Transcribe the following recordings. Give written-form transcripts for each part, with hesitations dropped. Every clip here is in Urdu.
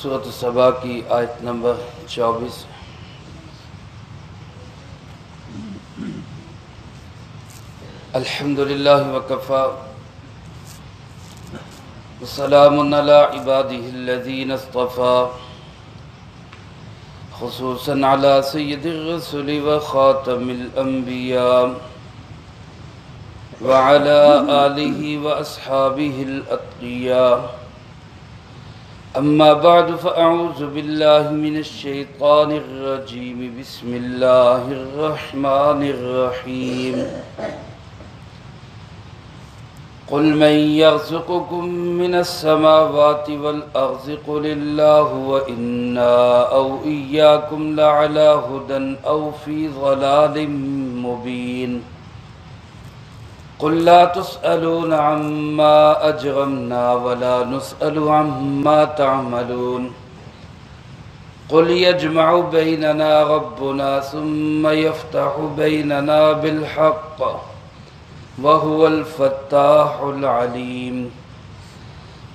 سورۃ سبا کی آیت نمبر 24۔ الحمدللہ وکفی وسلام علی عبادہ الذین اصطفی، خصوصاً علی سید الرسل وخاتم الانبیاء وعلی آلہ واصحابہ الاتقیاء۔ اما بعد فاعوذ باللہ من الشیطان الرجیم، بسم اللہ الرحمن الرحیم۔ قل من يرزقكم من السماوات والأرض قل الله وإنا أو إياكم لعلى هدى أو في ضلال مبين۔ قل لا تسألون عما أجرمنا ولا نسأل عما تعملون۔ قل يجمع بيننا ربنا ثم يفتح بيننا بالحق وهو الفتاح العليم۔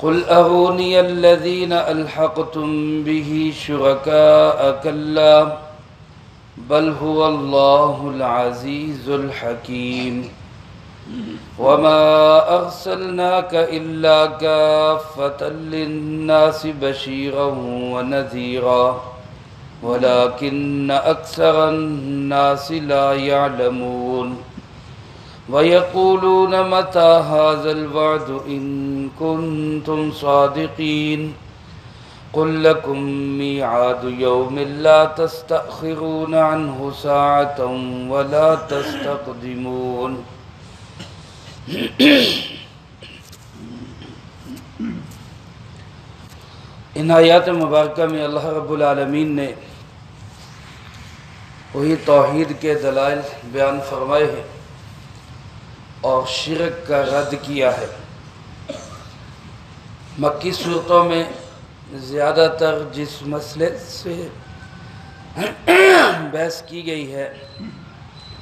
قل أروني الذين ألحقتم به شركاء كلا بل هو الله العزيز الحكيم۔ وما أرسلناك إلا كافة للناس بشيرا ونذيرا ولكن أكثر الناس لا يعلمون۔ وَيَقُولُونَ مَتَى هَذَا الْوَعْدُ إِن كُنتُمْ صَادِقِينَ قُل لَّكُم مِّيعَادُ يَوْمٍ لَّا تَسْتَأْخِرُونَ عَنْهُ سَاعَةً وَلَا تَسْتَقْدِمُونَ۔ ان آیات مبارکہ میں اللہ رب العالمین نے وہی توحید کے دلائل بیان فرمائے ہیں اور شرک کا رد کیا ہے۔ مکی صورتوں میں زیادہ تر جس مسئلے سے بحث کی گئی ہے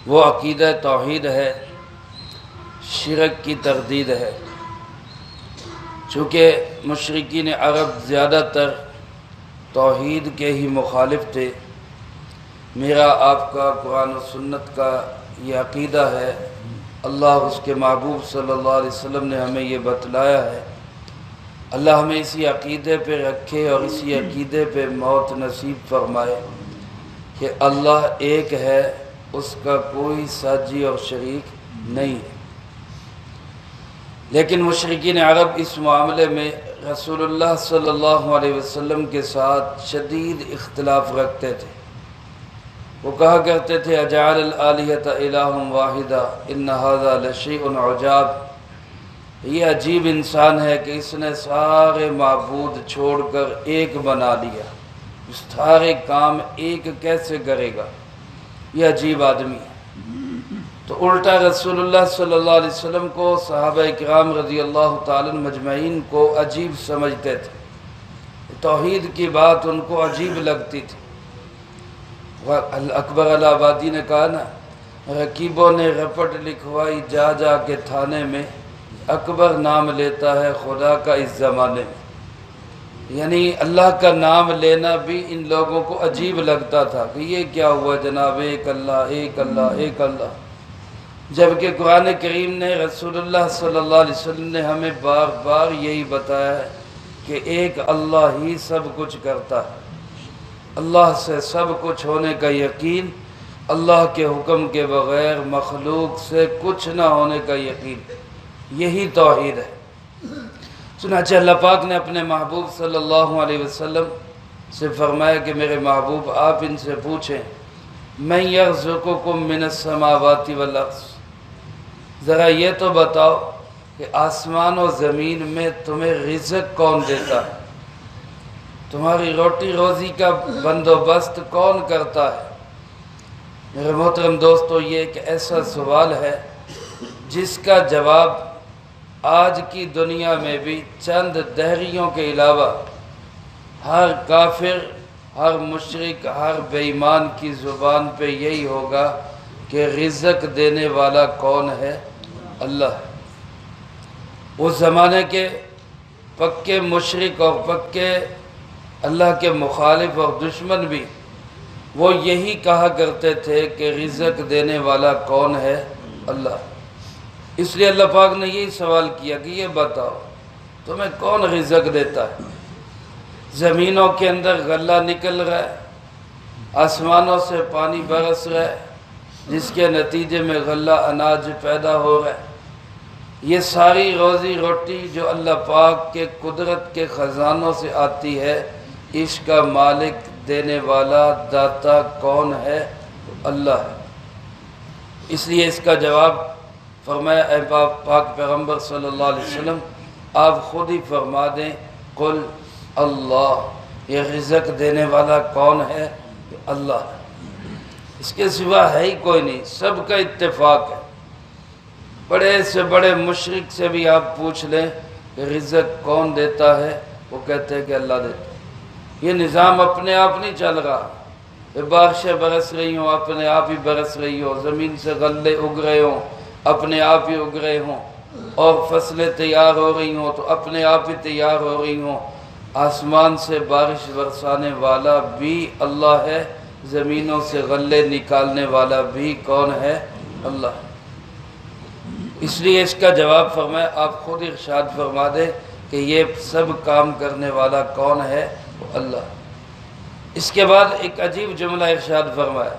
وہ عقیدہ توحید ہے، شرک کی تردید ہے۔ چونکہ مشرکین عرب زیادہ تر توحید کے ہی مخالف تھے، میرا آپ کا قرآن و سنت کا یہ عقیدہ ہے، اللہ اس کے محبوب صلی اللہ علیہ وسلم نے ہمیں یہ بتلایا ہے، اللہ ہمیں اسی عقیدے پہ رکھے اور اسی عقیدے پہ موت نصیب فرمائے کہ اللہ ایک ہے، اس کا کوئی ساجی اور شریک نہیں ہے۔ لیکن مشرکین عرب اس معاملے میں رسول اللہ صلی اللہ علیہ وسلم کے ساتھ شدید اختلاف رکھتے تھے۔ وہ کہا کرتے تھے اجعل الآلہۃ الہ واحدہ ان ھذا لشیء عجاب، یہ عجیب انسان ہے کہ اس نے سارے معبود چھوڑ کر ایک بنا لیا، اس سارے کام ایک کیسے کرے گا، یہ عجیب آدمی ہے۔ تو الٹا رسول اللہ صلی اللہ علیہ وسلم کو صحابہ اکرام رضی اللہ تعالی مجمعین کو عجیب سمجھتے تھے، توحید کی بات ان کو عجیب لگتی تھی۔ اکبر الہ آبادی نے کہا نا، رقیبوں نے رپٹ لکھوائی جا جا کے تھانے میں، اکبر نام لیتا ہے خدا کا اس زمانے میں، یعنی اللہ کا نام لینا بھی ان لوگوں کو عجیب لگتا تھا کہ یہ کیا ہوا جناب، ایک اللہ ایک اللہ ایک اللہ، جبکہ قرآن کریم نے رسول اللہ صلی اللہ علیہ وسلم نے ہمیں بار بار یہی بتایا ہے کہ ایک اللہ ہی سب کچھ کرتا ہے، اللہ سے سب کچھ ہونے کا یقین، اللہ کے حکم کے بغیر مخلوق سے کچھ نہ ہونے کا یقین، یہی توحید ہے۔ چنانچہ اللہ پاک نے اپنے محبوب صلی اللہ علیہ وسلم سے فرمایا کہ میرے محبوب آپ ان سے پوچھیں من یرزقکم من السماوات والارض، ذرا یہ تو بتاؤ کہ آسمان و زمین میں تمہیں رزق کون دیتا ہے، تمہاری روٹی روزی کا بندوبست کون کرتا ہے؟ میرے محترم دوستو، یہ ایک ایسا سوال ہے جس کا جواب آج کی دنیا میں بھی چند دہریوں کے علاوہ ہر کافر، ہر مشرک، ہر بے ایمان کی زبان پہ یہی ہوگا کہ رزق دینے والا کون ہے؟ اللہ۔ اس زمانے کے پکے مشرک اور پکے اللہ کے مخالف اور دشمن بھی وہ یہی کہا کرتے تھے کہ رزق دینے والا کون ہے؟ اللہ۔ اس لیے اللہ پاک نے یہی سوال کیا کہ یہ بتاؤ تمہیں کون رزق دیتا ہے؟ زمینوں کے اندر غلہ نکل رہا ہے، آسمانوں سے پانی برس رہا ہے جس کے نتیجے میں غلہ اناج پیدا ہو رہا ہے۔ یہ ساری روزی روٹی جو اللہ پاک کے قدرت کے خزانوں سے آتی ہے، اس کا مالک دینے والا داتا کون ہے؟ اللہ ہے۔ اس لیے اس کا جواب فرمایا اے پاک پیغمبر صلی اللہ علیہ وسلم آپ خود ہی فرما دیں قل اللہ، یہ رزق دینے والا کون ہے؟ اللہ ہے، اس کے سوا ہے ہی کوئی نہیں، سب کا اتفاق ہے۔ بڑے سے بڑے مشرک سے بھی آپ پوچھ لیں کہ رزق کون دیتا ہے، وہ کہتے ہیں کہ اللہ دیتا ہے۔ یہ نظام اپنے آپ نہیں چل رہا، یہ بارشیں برس رہی ہوں اپنے آپ ہی برس رہی ہوں، زمین سے غلے اگ رہے ہوں اپنے آپ ہی اگ رہے ہوں، اور فصلیں تیار ہو رہی ہوں تو اپنے آپ ہی تیار ہو رہی ہوں۔ آسمان سے بارش برسانے والا بھی اللہ ہے، زمینوں سے غلے نکالنے والا بھی کون ہے؟ اللہ۔ اس لیے اس کا جواب فرمائے آپ خود ارشاد فرما دیں کہ یہ سب کام کرنے والا کون ہے؟ اللہ۔ اس کے بعد ایک عجیب جملہ ارشاد فرمایا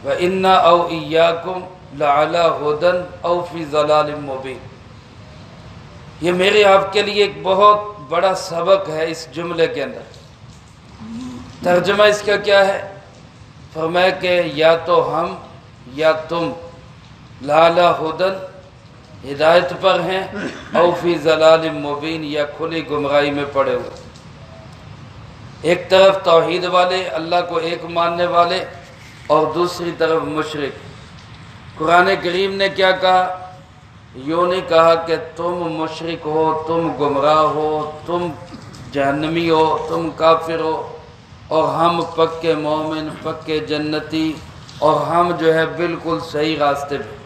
وَإِنَّا أَوْ إِيَّاكُمْ لَعَلَىٰ هُدًى أَوْ فِي ضَلَالٍ مُّبِينٍ۔ یہ میرے آپ کے لیے ایک بہت بڑا سبق ہے اس جملے کے اندر۔ ترجمہ اس کا کیا ہے؟ فرمایا کہ یا تو ہم یا تم لَعَلَىٰ هُدًى ہدایت پر ہیں، او فی ضلال مبین یا کھلی گمراہی میں پڑے ہوئے۔ ایک طرف توحید والے، اللہ کو ایک ماننے والے، اور دوسری طرف مشرک۔ قرآن کریم نے کیا کہا؟ یوں نہیں کہا کہ تم مشرک ہو، تم گمراہ ہو، تم جہنمی ہو، تم کافر ہو، اور ہم پکے مومن، پکے جنتی، اور ہم جو ہے بالکل صحیح راستے پہ۔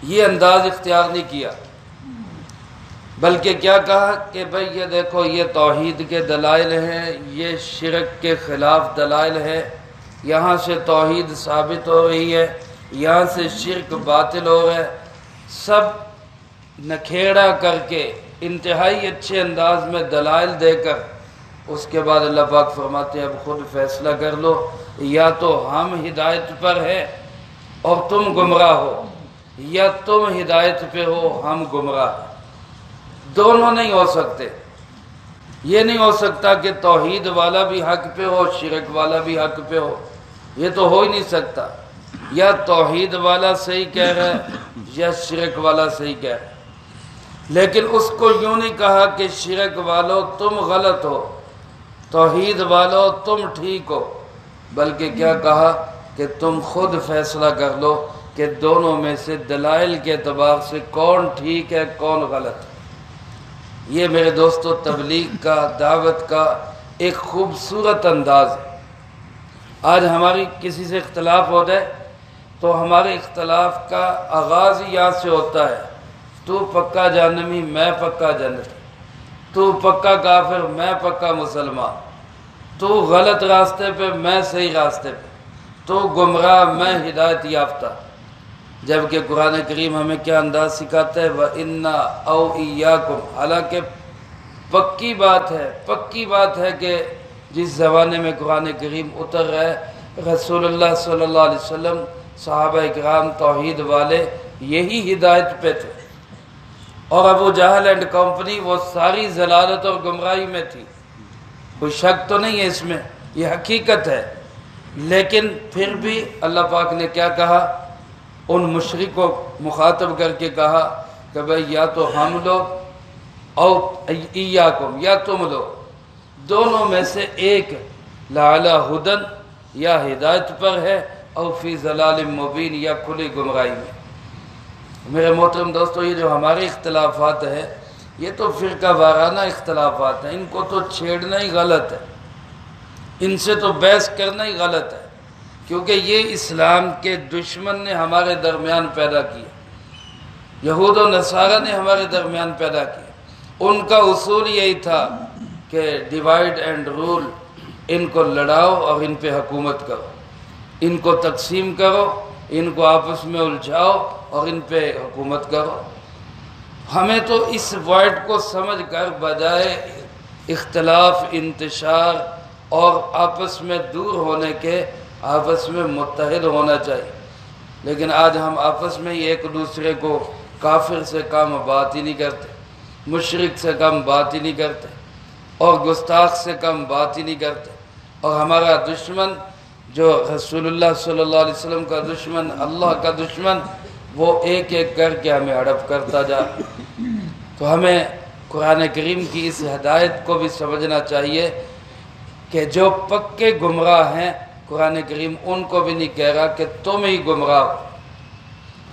یہ انداز اختیار نہیں کیا، بلکہ کیا کہا کہ بھئی یہ دیکھو یہ توحید کے دلائل ہیں، یہ شرک کے خلاف دلائل ہے، یہاں سے توحید ثابت ہو رہی ہے، یہاں سے شرک باطل ہو رہا ہے۔ سب نکھیڑا کر کے انتہائی اچھے انداز میں دلائل دے کر اس کے بعد اللہ پاک فرماتے ہیں اب خود فیصلہ کر لو، یا تو ہم ہدایت پر ہیں اور تم گمراہ ہو، یا تم ہدایت پہ ہو ہم گمراہ ہیں۔ دونوں نہیں ہو سکتے۔ یہ نہیں ہو سکتا کہ توحید والا بھی حق پہ ہو، شرک والا بھی حق پہ ہو، یہ تو ہو ہی نہیں سکتا۔ یا توحید والا صحیح کہہ رہا ہے یا شرک والا صحیح کہہ رہا ہے۔ لیکن اس کو یوں نہیں کہا کہ شرک والو تم غلط ہو، توحید والو تم ٹھیک ہو، بلکہ کیا کہا کہ تم خود فیصلہ کر لو کہ دونوں میں سے دلائل کے اعتبار سے کون ٹھیک ہے کون غلط ہے۔ یہ میرے دوستو تبلیغ کا، دعوت کا ایک خوبصورت انداز ہے۔ آج ہماری کسی سے اختلاف ہو جائے تو ہمارے اختلاف کا آغاز ہی یہاں سے ہوتا ہے، تو پکا جہنمی میں پکا جنتی، تو پکا کافر میں پکا مسلمان، تو غلط راستے پہ میں صحیح راستے پہ، تو گمراہ میں ہدایت یافتہ۔ جبکہ قرآن کریم ہمیں کیا انداز سکھاتا ہے وَإِنَّا أَوْ إِيَّاكُمْ، حالانکہ پکی بات ہے کہ جس زمانے میں قرآن کریم اتر رہا ہے رسول اللہ صلی اللہ علیہ وسلم، صحابہ اکرام توحید والے یہی ہدایت پہ تھے، اور ابو جہل اینڈ کمپنی وہ ساری ضلالت اور گمراہی میں تھی، کوئی شک تو نہیں ہے اس میں، یہ حقیقت ہے۔ لیکن پھر بھی اللہ پاک نے کیا کہا؟ ان مشرک کو مخاطب کر کے کہا کہ بھئی یا تو ہم لوگ او ایاکم، یا تم لوگ، دونوں میں سے ایک لعلی ہدن یا ہدایت پر ہے، او فی ضلال مبین یا کھلی گمراہی میں۔ میرے محترم دوستو، یہ جو ہمارے اختلافات ہیں یہ تو فرقہ وارانہ اختلافات ہیں، ان کو تو چھیڑنا ہی غلط ہے، ان سے تو بحث کرنا ہی غلط ہے، کیونکہ یہ اسلام کے دشمن نے ہمارے درمیان پیدا کیا، یہود و نصارہ نے ہمارے درمیان پیدا کیا۔ ان کا اصول یہی تھا کہ کہ ڈیوائڈ اینڈ رول، ان کو لڑاؤ اور ان پہ حکومت کرو، ان کو تقسیم کرو، ان کو آپس میں الجھاؤ اور ان پہ حکومت کرو۔ ہمیں تو اس ورڈ کو سمجھ کر بجائے اختلاف، انتشار اور آپس میں دور ہونے کے آپس میں متحد ہونا چاہیے، لیکن آج ہم آپس میں ہی ایک دوسرے کو کافر سے کم بات ہی نہیں کرتے، مشرک سے کم بات ہی نہیں کرتے، اور گستاخ سے کم بات ہی نہیں کرتے، اور ہمارا دشمن جو رسول اللہ صلی اللہ علیہ وسلم کا دشمن، اللہ کا دشمن، وہ ایک ایک کر کے ہمیں ہڑپ کرتا جا۔ تو ہمیں قرآن کریم کی اس ہدایت کو بھی سمجھنا چاہیے کہ جو پکے گمراہ ہیں، قرآن کریم ان کو بھی نہیں کہہ رہا کہ تم ہی گمراہ ہو،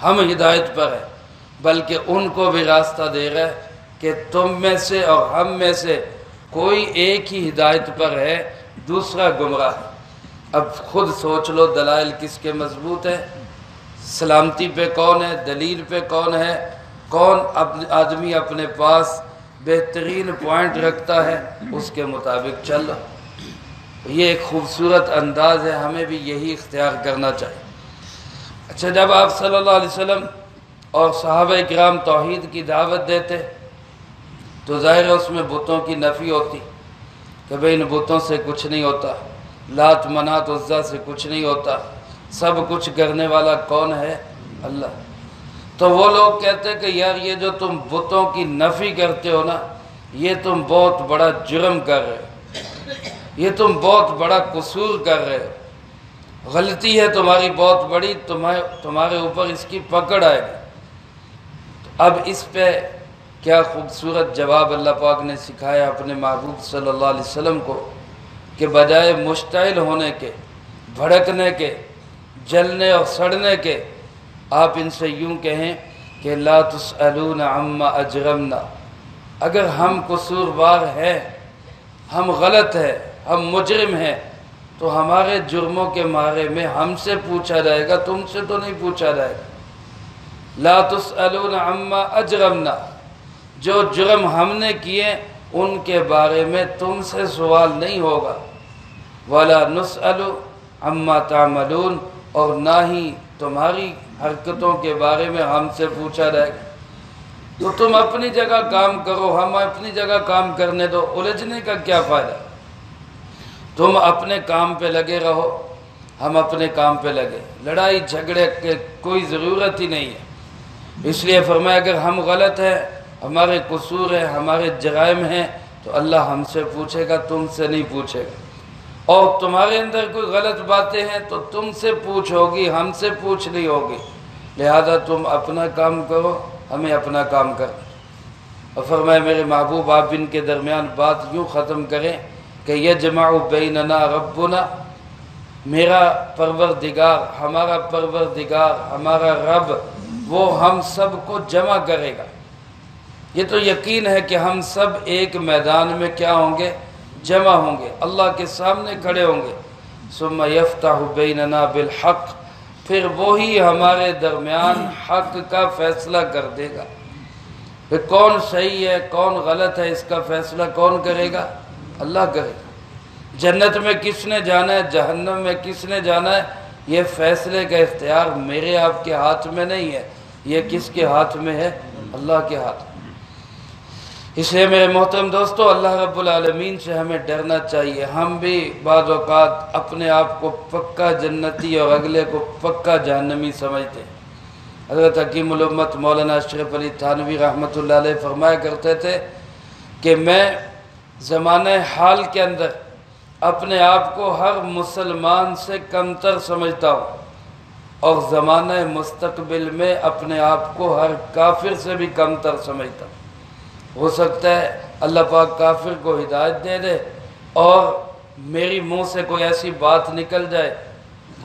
ہم ہدایت پر ہیں، بلکہ ان کو بھی راستہ دے رہا ہے کہ تم میں سے اور ہم میں سے کوئی ایک ہی ہدایت پر ہے، دوسرا گمراہ ہے۔ اب خود سوچ لو دلائل کس کے مضبوط ہیں، سلامتی پہ کون ہے، دلیل پہ کون ہے، کون آدمی اپنے پاس بہترین پوائنٹ رکھتا ہے، اس کے مطابق چل رہا۔ یہ ایک خوبصورت انداز ہے، ہمیں بھی یہی اختیار کرنا چاہیے۔ اچھا، جب آپ صلی اللہ علیہ وسلم اور صحابہ کرام توحید کی دعوت دیتے تو ظاہر ہے اس میں بتوں کی نفی ہوتی کہ بھئی ان بتوں سے کچھ نہیں ہوتا، لات منات عزا سے کچھ نہیں ہوتا، سب کچھ کرنے والا کون ہے؟ اللہ۔ تو وہ لوگ کہتے کہ یار یہ جو تم بتوں کی نفی کرتے ہو نا، یہ تم بہت بڑا جرم کر رہے ہو، یہ تم بہت بڑا قصور کر رہے ہو، غلطی ہے تمہاری بہت بڑی، تمہارے اوپر اس کی پکڑ آئے گی۔ اب اس پہ کیا خوبصورت جواب اللہ پاک نے سکھایا اپنے محبوب صلی اللہ علیہ وسلم کو کہ بجائے مشتعل ہونے کے، بھڑکنے کے، جلنے اور سڑنے کے، آپ ان سے یوں کہیں کہ لا تسألون عما اجرمنا، اگر ہم قصوروار ہیں، ہم غلط ہیں، ہم مجرم ہیں، تو ہمارے جرموں کے بارے میں ہم سے پوچھا جائے گا، تم سے تو نہیں پوچھا جائے گا۔ لا تسألون عما اجرمنا، جو جرم ہم نے کیے ان کے بارے میں تم سے سوال نہیں ہوگا۔ وَلَا نُسْأَلُ عَمَّا تَعْمَلُونَ، اور نہ ہی تمہاری حرکتوں کے بارے میں ہم سے پوچھا جائے گا۔ تو تم اپنی جگہ کام کرو، ہم اپنی جگہ کام کرنے دو، الجھنے کا کیا فائدہ؟ تم اپنے کام پہ لگے رہو، ہم اپنے کام پہ لگے، لڑائی جھگڑے کی کوئی ضرورت ہی نہیں ہے۔ اس لیے فرمایا اگر ہم غلط ہیں، ہمارے قصور ہیں، ہمارے جرائم ہیں، تو اللہ ہم سے پوچھے گا، تم سے نہیں پوچھے گا۔ اور تمہارے اندر کوئی غلط باتیں ہیں تو تم سے پوچھ ہوگی، ہم سے پوچھ نہیں ہوگی، لہذا تم اپنا کام کرو، ہمیں اپنا کام کرنا۔ اور فرمایا میرے محبوب آپ ان کے درمیان بات یوں ختم کریں کہ یجمع بیننا ربنا، میرا پروردگار، ہمارا پروردگار، ہمارا رب، وہ ہم سب کو جمع کرے گا۔ یہ تو یقین ہے کہ ہم سب ایک میدان میں کیا ہوں گے؟ جمع ہوں گے، اللہ کے سامنے کھڑے ہوں گے۔ ثم یفتح بیننا بالحق، پھر وہی ہمارے درمیان حق کا فیصلہ کر دے گا۔ پھر کون صحیح ہے کون غلط ہے، اس کا فیصلہ کون کرے گا؟ اللہ کرے گا۔ جنت میں کس نے جانا ہے، جہنم میں کس نے جانا ہے، یہ فیصلے کا اختیار میرے آپ کے ہاتھ میں نہیں ہے، یہ کس کے ہاتھ میں ہے؟ اللہ کے ہاتھ میں۔ اس لیے میرے محترم دوستو، اللہ رب العالمین سے ہمیں ڈرنا چاہیے۔ ہم بھی بعض اوقات اپنے آپ کو پکا جنتی اور اگلے کو پکا جہنمی سمجھتے ہیں۔ حضرت حکیم الامت مولانا اشرف علی تھانوی رحمۃ اللہ علیہ فرمایا کرتے تھے کہ میں زمانہ حال کے اندر اپنے آپ کو ہر مسلمان سے کمتر سمجھتا ہوں، اور زمانہ مستقبل میں اپنے آپ کو ہر کافر سے بھی کمتر سمجھتا ہوں۔ ہو سکتا ہے اللہ پاک کافر کو ہدایت دے دے اور میری منہ سے کوئی ایسی بات نکل جائے،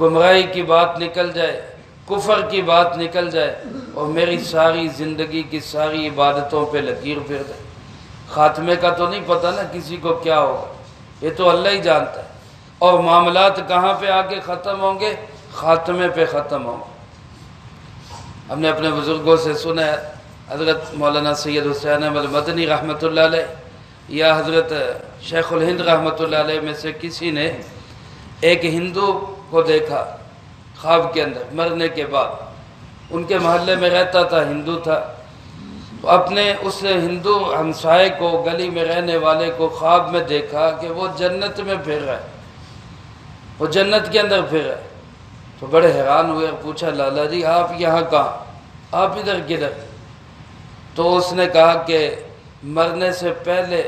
گمراہی کی بات نکل جائے، کفر کی بات نکل جائے، اور میری ساری زندگی کی ساری عبادتوں پہ لکیر پھیر دے۔ خاتمے کا تو نہیں پتہ نا کسی کو کیا ہوگا، یہ تو اللہ ہی جانتا ہے۔ اور معاملات کہاں پہ آ کے ختم ہوں گے؟ خاتمے پہ ختم ہوں گے۔ ہم نے اپنے بزرگوں سے سنا ہے، حضرت مولانا سید حسین احمد مدنی رحمۃ اللہ علیہ یا حضرت شیخ الہند رحمۃ اللہ علیہ میں سے کسی نے ایک ہندو کو دیکھا خواب کے اندر مرنے کے بعد، ان کے محلے میں رہتا تھا، ہندو تھا، تو اپنے اس ہندو ہمسائے کو، گلی میں رہنے والے کو خواب میں دیکھا کہ وہ جنت میں پھر رہا ہے، وہ جنت کے اندر پھر رہا ہے۔ تو بڑے حیران ہوئے اور پوچھا لالا جی آپ یہاں کہاں، آپ ادھر کدھر؟ تو اس نے کہا کہ مرنے سے پہلے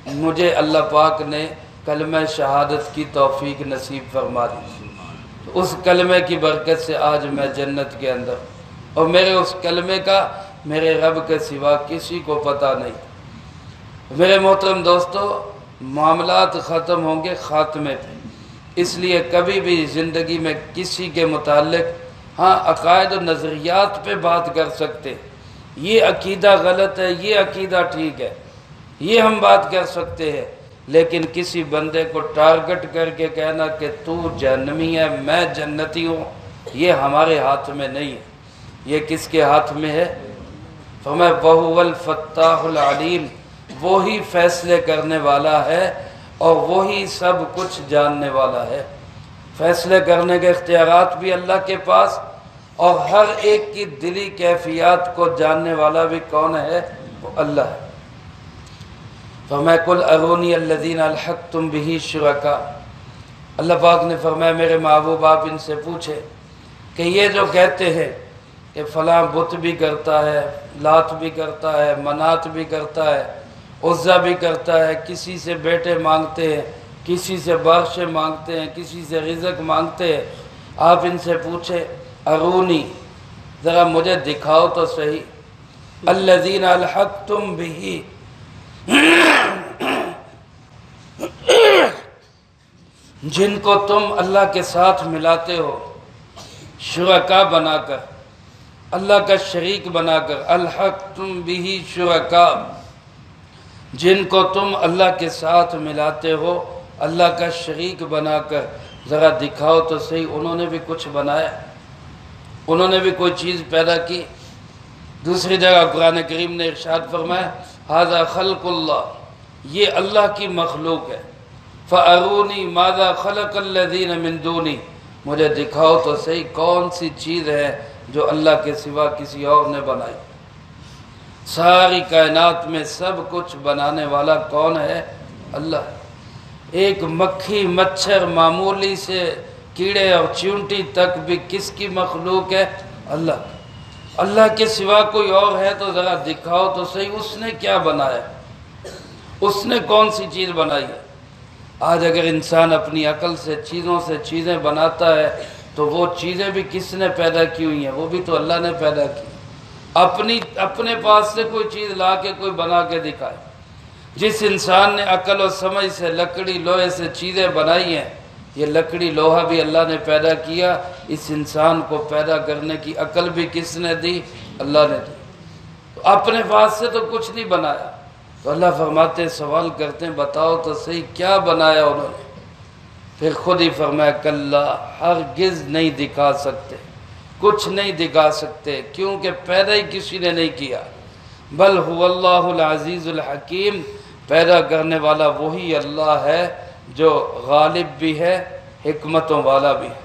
مجھے اللہ پاک نے کلمہ شہادت کی توفیق نصیب فرما دی، تو اس کلمے کی برکت سے آج میں جنت کے اندر، اور میرے اس کلمے کا میرے رب کے سوا کسی کو پتہ نہیں۔ میرے محترم دوستو، معاملات ختم ہوں گے خاتمے پہ، اس لیے کبھی بھی زندگی میں کسی کے متعلق عقائد و نظریات پہ بات کر سکتے، یہ عقیدہ غلط ہے، یہ عقیدہ ٹھیک ہے، یہ ہم بات کر سکتے ہیں، لیکن کسی بندے کو ٹارگٹ کر کے کہنا کہ تو جہنمی ہے میں جنتی ہوں، یہ ہمارے ہاتھ میں نہیں ہے۔ یہ کس کے ہاتھ میں ہے؟ فرمایا وَهُوَ الْفَتَّاحُ الْعَلِيمُ، وہی فیصلے کرنے والا ہے اور وہی سب کچھ جاننے والا ہے۔ فیصلے کرنے کے اختیارات بھی اللہ کے پاس، اور ہر ایک کی دلی کیفیات کو جاننے والا بھی کون ہے؟ وہ اللہ ہے۔ فرمایا قُلْ أَرُونِيَ الَّذِينَ أَلْحَقْتُمْ بِهِ شُرَكَاءَ، اللہ پاک نے فرمایا میرے محبوب آپ ان سے پوچھے کہ یہ جو کہتے ہیں کہ فلاں بت بھی کرتا ہے، لات بھی کرتا ہے، منات بھی کرتا ہے، عزا بھی کرتا ہے، کسی سے بیٹے مانگتے ہیں، کسی سے بارشیں مانگتے ہیں، کسی سے رزق مانگتے ہیں، آپ ان سے پوچھے ارونی، ذرا مجھے دکھاؤ تو صحیح، الذین الحقتم بہ، جن کو تم اللہ کے ساتھ ملاتے ہو، شرکا بنا کر، اللہ کا شریک بنا کر، الحقتم بہ شرکا، جن کو تم اللہ کے ساتھ ملاتے ہو اللہ کا شریک بنا کر، ذرا دکھاؤ تو صحیح انہوں نے بھی کچھ بنایا، انہوں نے بھی کوئی چیز پیدا کی۔ دوسری جگہ قرآن کریم نے ارشاد فرمایا ھذا خلق اللہ، یہ اللہ کی مخلوق ہے، فَأَرُونِي مَاذَا خَلَقَ الَّذِينَ مِن دُونِي، مجھے دکھاؤ تو صحیح کون سی چیز ہے جو اللہ کے سوا کسی اور نے بنائی۔ ساری کائنات میں سب کچھ بنانے والا کون ہے؟ اللہ۔ ایک مکھی مچھر معمولی سے کیڑے اور چیونٹی تک بھی کس کی مخلوق ہے؟ اللہ۔ اللہ کے سوا کوئی اور ہے تو ذرا دکھاؤ تو صحیح اس نے کیا بنایا، اس نے کون سی چیز بنائی ہے۔ آج اگر انسان اپنی عقل سے چیزیں بناتا ہے تو وہ چیزیں بھی کس نے پیدا کی ہوئی ہیں؟ وہ بھی تو اللہ نے پیدا کی۔ اپنے پاس سے کوئی چیز لا کے کوئی بنا کے دکھائے۔ جس انسان نے عقل و سمجھ سے لکڑی لوہے سے چیزیں بنائی ہیں، یہ لکڑی لوہا بھی اللہ نے پیدا کیا، اس انسان کو پیدا کرنے کی عقل بھی کس نے دی؟ اللہ نے دی۔ تو اپنے پاس سے تو کچھ نہیں بنایا، تو اللہ فرماتے ہیں، سوال کرتے ہیں بتاؤ تو صحیح کیا بنایا انہوں نے؟ پھر خود ہی فرمایا کلا، ہرگز نہیں دکھا سکتے، کچھ نہیں دکھا سکتے، کیونکہ پیدا ہی کسی نے نہیں کیا۔ بل هو اللہ العزیز الحکیم، پیدا کرنے والا وہی اللہ ہے جو غالب بھی ہے، حکمتوں والا بھی ہے۔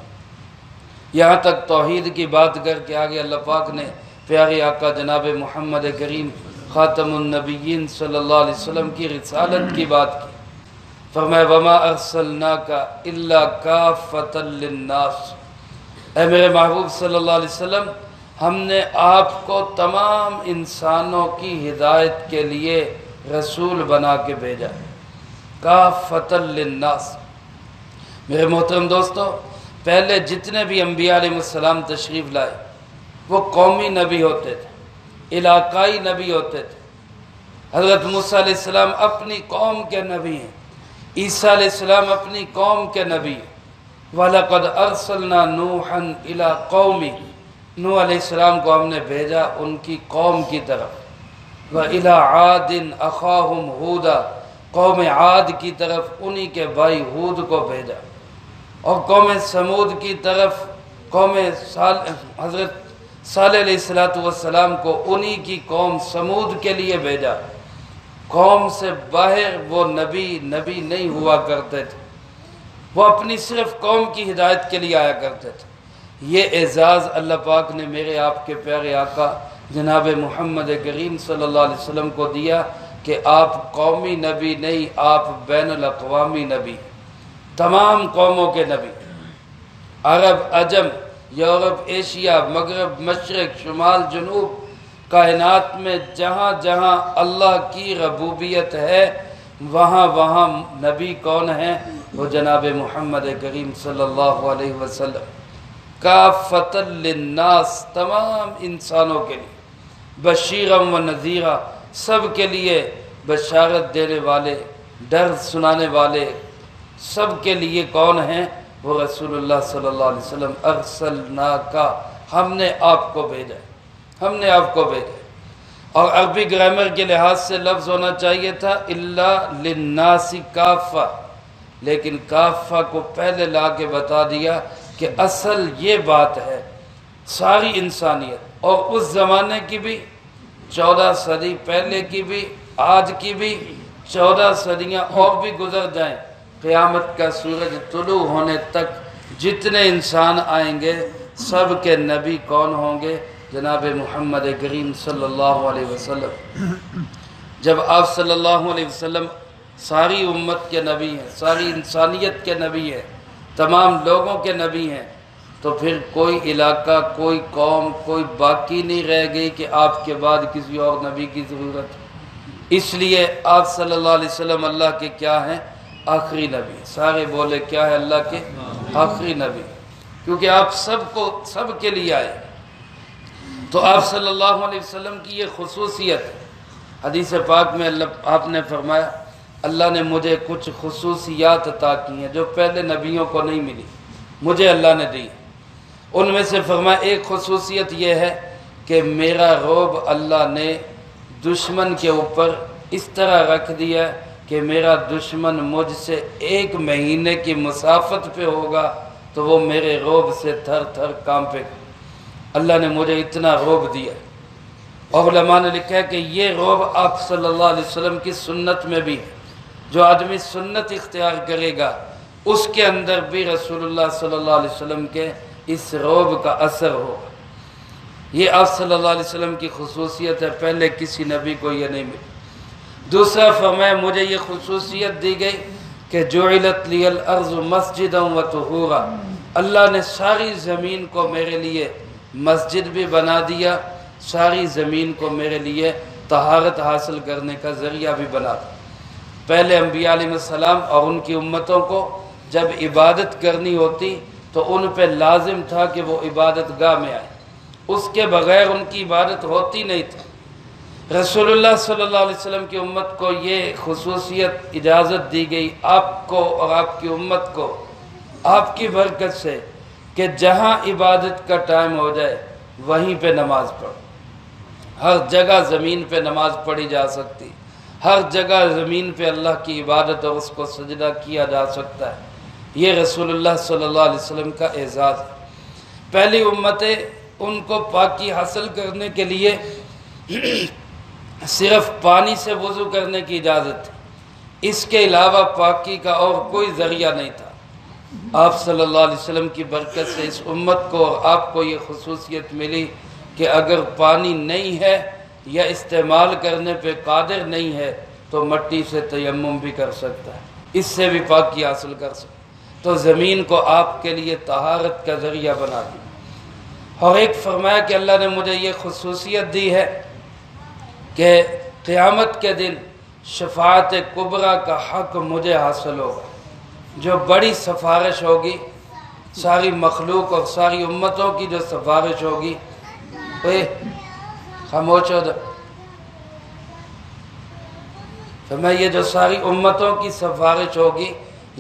یہاں تک توحید کی بات کر کے آگے اللہ پاک نے پیارے آقا جناب محمد کریم خاتم النبیین صلی اللہ علیہ وسلم کی رسالت کی بات کی۔ فرمایا وما ارسلناک الا کافۃ للناس، اے میرے محبوب صلی اللہ علیہ وسلم، ہم نے آپ کو تمام انسانوں کی ہدایت کے لیے رسول بنا کے بھیجا ہے، کافۃ للناس۔ میرے محترم دوستو، پہلے جتنے بھی انبیاء علیہ السلام تشریف لائے وہ قومی نبی ہوتے تھے، علاقائی نبی ہوتے تھے۔ حضرت موسیٰ علیہ السلام اپنی قوم کے نبی ہیں، عیسیٰ علیہ السلام اپنی قوم کے نبی ہیں۔ وَلَقَدْ أَرْسَلْنَا نُوحًا إِلَىٰ قَوْمِهِ، نوح علیہ السلام کو ہم نے بھیجا ان کی قوم کی طرف۔ وَإِلَىٰ عَادٍ أَخَاهُمْ هُودًا، قوم عاد کی طرف انہی کے بھائی ہود کو بھیجا، اور قوم سمود کی طرف حضرت صالح علیہ السلام کو انہی کی قوم سمود کے لیے بھیجا۔ قوم سے باہر وہ نبی نہیں ہوا کرتے تھے، وہ اپنی صرف قوم کی ہدایت کے لیے آیا کرتے تھے۔ یہ اعزاز اللہ پاک نے میرے آپ کے پیارے آقا جناب محمد کریم صلی اللہ علیہ وسلم کو دیا کہ آپ قومی نبی نہیں، آپ بین الاقوامی نبی، تمام قوموں کے نبی، عرب، عجم، یورپ، ایشیا، مغرب، مشرق، شمال، جنوب، کائنات میں جہاں جہاں اللہ کی ربوبیت ہے وہاں وہاں نبی کون ہیں؟ وہ جناب محمد کریم صلی اللہ علیہ وسلم، کافۃ للناس، تمام انسانوں کے لیے، بشیرم و نذیرہ، سب کے لیے بشارت دینے والے، ڈر سنانے والے، سب کے لیے کون ہیں؟ وہ رسول اللہ صلی اللہ علیہ وسلم، ارسلناک، ہم نے آپ کو بھیجا، ہم نے آپ کو بھیجا۔ اور عربی گرامر کے لحاظ سے لفظ ہونا چاہیے تھا الا للناس کافہ، لیکن کافہ کو پہلے لا کے بتا دیا کہ اصل یہ بات ہے ساری انسانیت، اور اس زمانے کی بھی 14 صدی پہلے کی بھی، آج کی بھی 14 صدیاں اور بھی گزر جائیں، قیامت کا سورج طلوع ہونے تک جتنے انسان آئیں گے سب کے نبی کون ہوں گے؟ جناب محمد کریم صلی اللہ علیہ وسلم۔ جب آپ صلی اللہ علیہ وسلم ساری امت کے نبی ہیں، ساری انسانیت کے نبی ہیں، تمام لوگوں کے نبی ہیں، تو پھر کوئی علاقہ، کوئی قوم، کوئی باقی نہیں رہ گئی کہ آپ کے بعد کسی اور نبی کی ضرورت ہے۔ اس لیے آپ صلی اللہ علیہ وسلم اللہ کے کیا ہیں؟ آخری نبی۔ سارے بولے کیا ہے؟ اللہ کے آخری نبی، کیونکہ آپ سب کے لیے آئے۔ تو آپ صلی اللہ علیہ وسلم کی یہ خصوصیت ہے۔ حدیث پاک میں آپ نے فرمایا اللہ نے مجھے کچھ خصوصیات عطا کی ہیں جو پہلے نبیوں کو نہیں ملی، مجھے اللہ نے دی۔ ان میں سے فرمایا ایک خصوصیت یہ ہے کہ میرا رعب اللہ نے دشمن کے اوپر اس طرح رکھ دیا کہ میرا دشمن مجھ سے 1 مہینے کی مسافت پہ ہوگا تو وہ میرے رعب سے تھر تھر کانپے گا۔ اللہ نے مجھے اتنا رعب دیا، اور علماء نے لکھا ہے کہ یہ رعب آپ صلی اللہ علیہ وسلم کی سنت میں بھی ہے۔ جو آدمی سنت اختیار کرے گا اس کے اندر بھی رسول اللہ صلی اللہ علیہ وسلم کے اس رعب کا اثر ہوگا۔ یہ آپ صلی اللہ علیہ وسلم کی خصوصیت ہے، پہلے کسی نبی کو یہ نہیں ملی۔ دوسرا فرمایا مجھے یہ خصوصیت دی گئی کہ جعلت لی الارض مسجدا و طہورا، اللہ نے ساری زمین کو میرے لیے مسجد بھی بنا دیا، ساری زمین کو میرے لیے طہارت حاصل کرنے کا ذریعہ بھی بنا دیا۔ پہلے انبیاء علیہ السلام اور ان کی امتوں کو جب عبادت کرنی ہوتی تو ان پہ لازم تھا کہ وہ عبادت گاہ میں آئے، اس کے بغیر ان کی عبادت ہوتی نہیں تھی۔ رسول اللہ صلی اللہ علیہ وسلم کی امت کو یہ خصوصیت اجازت دی گئی، آپ کو اور آپ کی امت کو، آپ کی برکت سے، کہ جہاں عبادت کا ٹائم ہو جائے وہیں پہ نماز پڑھو۔ ہر جگہ زمین پہ نماز پڑھی جا سکتی، ہر جگہ زمین پہ اللہ کی عبادت اور اس کو سجدہ کیا جا سکتا ہے۔ یہ رسول اللہ صلی اللہ علیہ وسلم کا اعزاز ہے۔ پہلی امتیں ان کو پاکی حاصل کرنے کے لیے صرف پانی سے وضو کرنے کی اجازت تھی، اس کے علاوہ پاکی کا اور کوئی ذریعہ نہیں تھا۔ آپ صلی اللہ علیہ وسلم کی برکت سے اس امت کو اور آپ کو یہ خصوصیت ملی کہ اگر پانی نہیں ہے یا استعمال کرنے پہ قادر نہیں ہے تو مٹی سے تیمم بھی کر سکتا ہے، اس سے بھی پاکی حاصل کر سکتا ہے۔ تو زمین کو آپ کے لیے طہارت کا ذریعہ بنا دیا۔ اور ایک فرمایا کہ اللہ نے مجھے یہ خصوصیت دی ہے کہ قیامت کے دن شفاعت کبریٰ کا حق مجھے حاصل ہوگا۔ جو بڑی سفارش ہوگی، ساری مخلوق اور ساری امتوں کی جو سفارش ہوگی، خاموش ہو جاؤ۔ فرمایا یہ جو ساری امتوں کی سفارش ہوگی،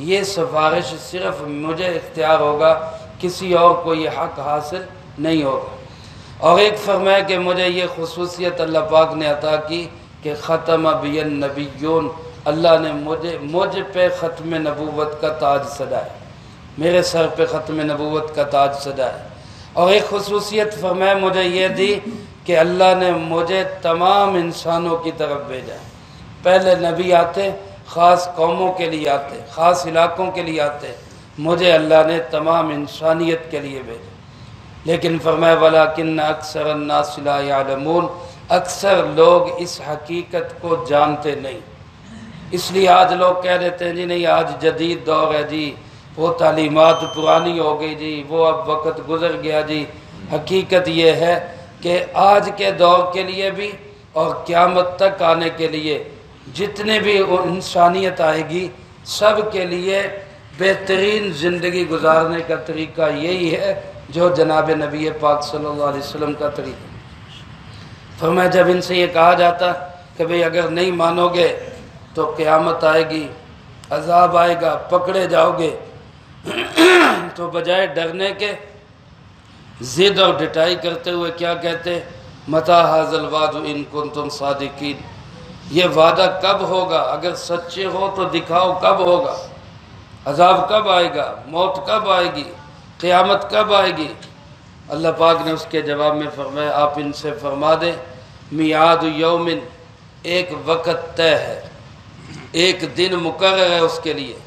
یہ سفارش صرف مجھے اختیار ہوگا، کسی اور کو یہ حق حاصل نہیں ہوگا۔ اور ایک فرمایا کہ مجھے یہ خصوصیت اللہ پاک نے عطا کی کہ ختم بی النبیون، اللہ نے مجھ پہ ختم نبوت کا تاج سجایا، میرے سر پہ ختم نبوت کا تاج سجایا۔ اور ایک خصوصیت فرمایا مجھے یہ دی کہ اللہ نے مجھے تمام انسانوں کی طرف بھیجا ہے، پہلے نبی آتے خاص قوموں کے لیے آتے، خاص علاقوں کے لیے آتے، مجھے اللہ نے تمام انسانیت کے لیے بھیجا۔ لیکن فرمایا وَلَٰكِنَّ أَكْثَرَ النَّاسِ لَا يَعْلَمُونَ، اکثر لوگ اس حقیقت کو جانتے نہیں۔ اس لیے آج لوگ کہہ دیتے ہیں جی نہیں آج جدید دور ہے جی، وہ تعلیمات پرانی ہو گئی جی، وہ اب وقت گزر گیا جی۔ حقیقت یہ ہے کہ آج کے دور کے لیے بھی اور قیامت تک آنے کے لیے جتنے بھی انسانیت آئے گی سب کے لیے بہترین زندگی گزارنے کا طریقہ یہی ہے جو جناب نبی پاک صلی اللہ علیہ وسلم کا طریقہ۔ فرمایا جب ان سے یہ کہا جاتا کہ بھئی اگر نہیں مانو گے تو قیامت آئے گی، عذاب آئے گا، پکڑے جاؤ گے، تو بجائے ڈرنے کے ضد اور ڈٹائی کرتے ہوئے کیا کہتے؟ متی ھذا الوعد ان کنتم صادقین، یہ وعدہ کب ہوگا؟ اگر سچے ہو تو دکھاؤ کب ہوگا، عذاب کب آئے گا، موت کب آئے گی، قیامت کب آئے گی؟ اللہ پاک نے اس کے جواب میں فرمایا آپ ان سے فرما دیں میعاد یومن، ایک وقت طے ہے، ایک دن مقرر ہے اس کے لیے،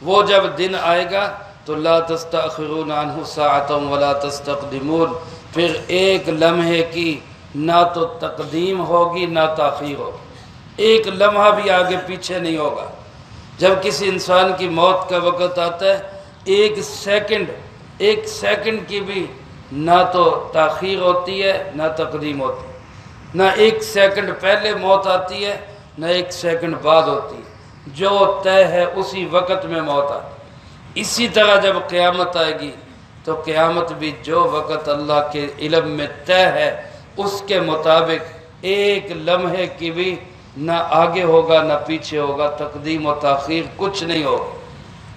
وہ جب دن آئے گا تو لا تستأخرون عنہ ساعۃ ولا تستقدمون، پھر ایک لمحے کی نہ تو تقدیم ہوگی نہ تاخیر ہوگی، ایک لمحہ بھی آگے پیچھے نہیں ہوگا۔ جب کسی انسان کی موت کا وقت آتا ہے ایک سیکنڈ کی بھی نہ تو تاخیر ہوتی ہے نہ تقدیم ہوتی ہے، نہ ایک سیکنڈ پہلے موت آتی ہے نہ ایک سیکنڈ بعد ہوتی ہے، جو طے ہے اسی وقت میں موت آتی ہے۔ اسی طرح جب قیامت آئے گی تو قیامت بھی جو وقت اللہ کے علم میں طے ہے اس کے مطابق ایک لمحے کی بھی نہ آگے ہوگا نہ پیچھے ہوگا، تقدیم و تاخیر کچھ نہیں ہوگا۔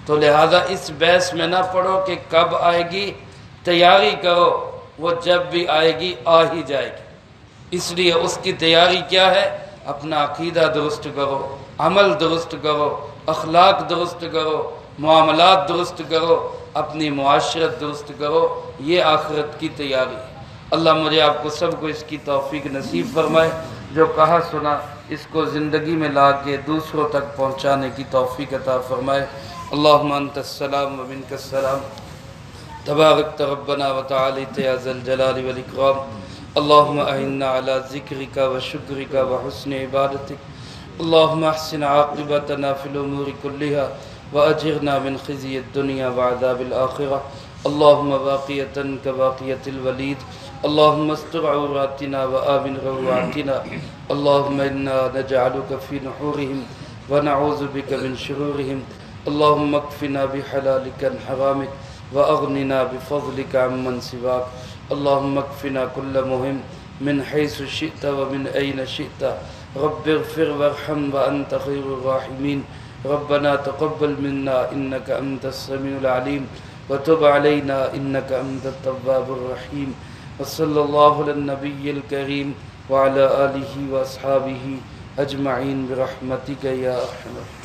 تو لہذا اس بحث میں نہ پڑھو کہ کب آئے گی، تیاری کرو، وہ جب بھی آئے گی آ ہی جائے گی۔ اس لیے اس کی تیاری کیا ہے؟ اپنا عقیدہ درست کرو، عمل درست کرو، اخلاق درست کرو، معاملات درست کرو، اپنی معاشرت درست کرو، یہ آخرت کی تیاری ہے۔ اللہ مجھے آپ کو سب کو اس کی توفیق نصیب فرمائے، جو کہا سنا اس کو زندگی میں لا کے دوسروں تک پہنچانے کی توفیق عطا فرمائے۔ اللہم انت السلام و منک السلام، تبارکت ربنا و تعالیت یا ذا الجلال والاکرام، اللہم اعننا علی ذکرک و شکرک و حسن عبادتک، اللہم احسن عاقبتنا فی الامور کلہا وأجرنا من خزي الدنيا وعذاب الآخرة، اللهم باقية كباقية الوليد، اللهم استر عوراتنا وآمن روعاتنا، اللهم إنا نجعلك في نحورهم ونعوذ بك من شرورهم، اللهم اكفنا بحلالك عن حرامك وأغننا بفضلك عمن سواك، اللهم اكفنا كل مهم من حيث شئت ومن أين شئت، رب اغفر وارحم وأنت خير الراحمين، ربنا تقبل منا إنك أنت السميع العليم وتب علينا إنك أنت التواب الرحيم، وصلى الله على النبي الكريم وعلى آله وأصحابه أجمعين برحمتك يا أرحم الراحمين۔